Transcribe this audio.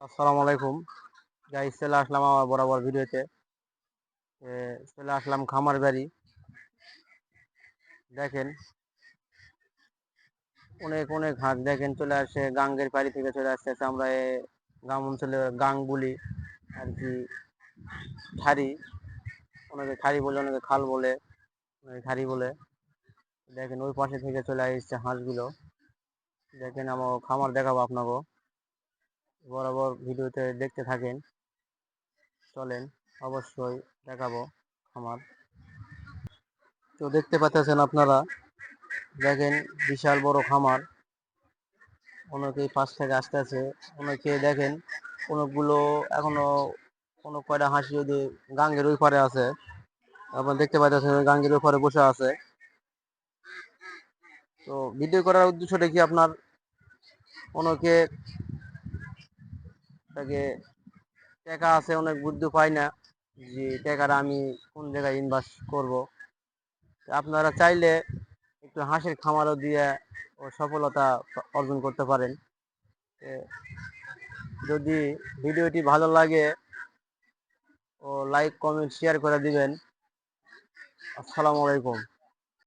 আসসালামু আলাইকুম গাইস, চলে আসলাম আমার বরাবর ভিডিওতে। চলে আসলাম খামার বাড়ি। দেখেন অনেক অনেক হাঁস দেখেন চলে আসে গাঙ্গের পাড়ি থেকে চলে আসতেছে। আমরা গ্রাম অঞ্চলে গাং বলি আর কি, খাড়ি, অনেকে খাড়ি বলে, অনেকে খাল বলে, অনেকে খাড়ি বলে। দেখেন ওই পাশে থেকে চলে আসছে হাঁসগুলো। দেখেন আমার খামার দেখাবো আপনাকে, বরাবর ভিডিওতে দেখতে থাকেন। চলেন, অবশ্যই দেখাবো খামার। তো দেখতে পাচ্ছেন আপনারা, দেখেন বিশাল বড় খামার। অনেকেই পাশ থেকে আসতেছে, অনেকে দেখেন অনেকগুলো এখনো কোনো কয়টা হাঁসি যদি গাঙ্গের ওই পারে আছে। আপনারা দেখতে পাচ্ছেন গাঙ্গের ওই পারে বসে আছে। তো ভিডিও করার উদ্দেশ্যটা কি, আপনার অনেকে তাকে টাকা আছে, অনেক বুদ্ধি পায় না যে টাকাটা আমি কোন জায়গায় ইনভেস্ট করব। আপনারা চাইলে একটু হাঁসের খামারও দিয়ে ও সফলতা অর্জন করতে পারেন। এ, যদি ভিডিওটি ভালো লাগে ও লাইক কমেন্ট শেয়ার করে দিবেন। আসসালামু আলাইকুম।